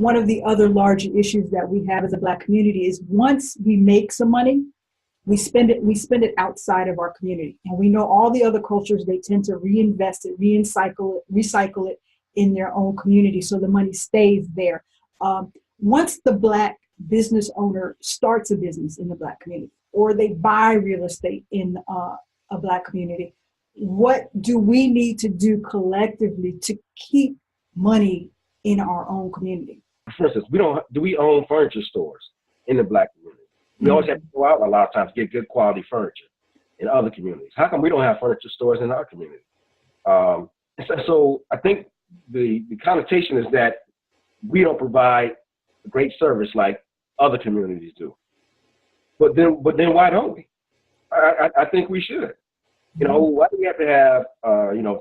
one of the other larger issues that we have as a Black community is once we make some money, we spend it outside of our community. And we know all the other cultures, they tend to reinvest it, recycle it in their own community. So the money stays there. Once the Black business owner starts a business in the Black community, or they buy real estate in a Black community, what do we need to do collectively to keep money in our own community? For instance, do we own furniture stores in the Black community? We always have to go out a lot of times to get good quality furniture in other communities. How come we don't have furniture stores in our community? So I think the connotation is that we don't provide great service like other communities do. But then why don't we? I think we should. You know, why do we have to have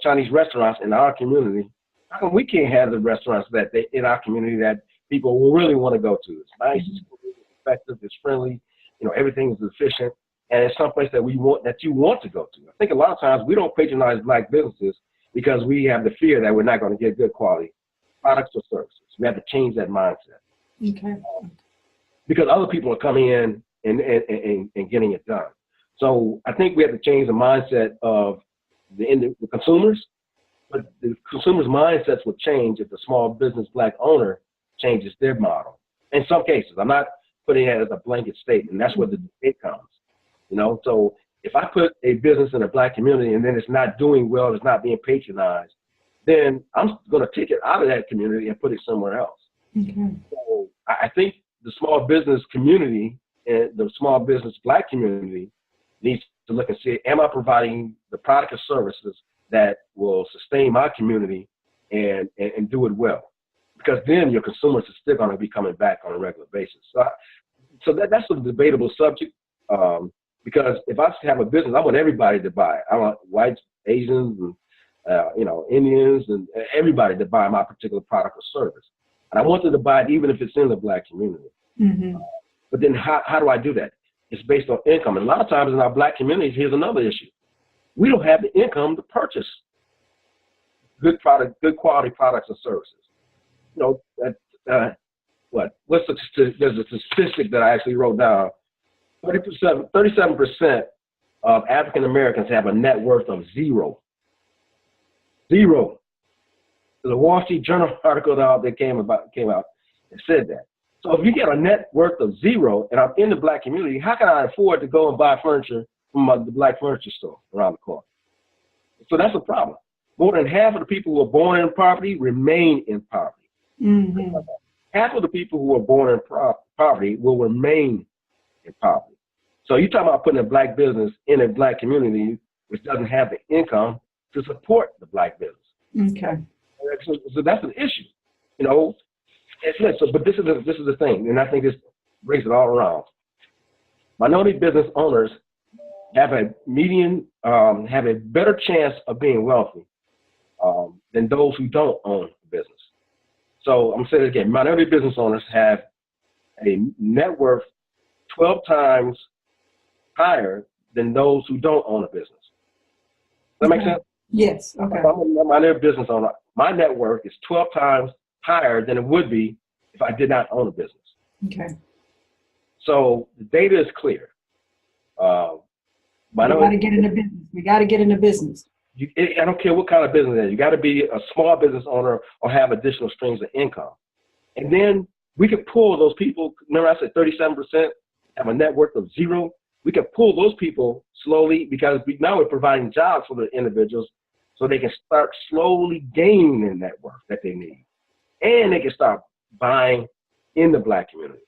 Chinese restaurants in our community? How come we can't have the restaurants in our community that people will really want to go to? It's nice, it's effective, it's friendly, everything is efficient, and it's someplace that you want to go to. I think a lot of times we don't patronize Black businesses because we have the fear that we're not going to get good quality products or services. We have to change that mindset. Okay. Because other people are coming in and getting it done. So I think we have to change the mindset of the consumers, but the consumers' mindsets will change if the small business Black owner changes their model. In some cases, I'm not putting it as a blanket statement. That's where the debate comes. So if I put a business in a Black community and then it's not doing well, it's not being patronized, then I'm going to take it out of that community and put it somewhere else. Okay. So I think the small business community and the small business Black community needs to look and see, am I providing the product or services that will sustain my community and do it well? Because then your consumers are still going to be coming back on a regular basis. So that's a debatable subject. Because if I have a business, I want everybody to buy it. I want whites, Asians, and Indians, and everybody to buy my particular product or service. And I want them to buy it even if it's in the Black community. Mm-hmm. But then how do I do that? It's based on income. And a lot of times in our Black communities, here's another issue. We don't have the income to purchase good quality products and services. There's a statistic that I actually wrote down. 37% of African Americans have a net worth of zero. Zero. There's a Wall Street Journal article that came out and said that. So if you get a net worth of zero, and I'm in the Black community, how can I afford to go and buy furniture from the Black furniture store around the corner? So that's a problem. More than half of the people who are born in poverty remain in poverty. Mm-hmm. Half of the people who are born in poverty will remain in poverty. So you're talking about putting a Black business in a Black community which doesn't have the income to support the Black business. Okay. So that's an issue, But this is the thing, and I think this brings it all around. Minority business owners have a better chance of being wealthy than those who don't own a business. So I'm going to say it again. Minority business owners have a net worth 12 times higher than those who don't own a business. Does that make sense? Yes. Okay. If I'm a minority business owner, my net worth is 12 times higher than it would be if I did not own a business. Okay. So the data is clear. We got to get into business. We got to get into business. I don't care what kind of business it is. You got to be a small business owner or have additional streams of income. And then we can pull those people. Remember I said 37% have a net worth of zero. We can pull those people slowly because now we're providing jobs for the individuals so they can start slowly gaining the net worth that they need. And they can start buying in the Black community.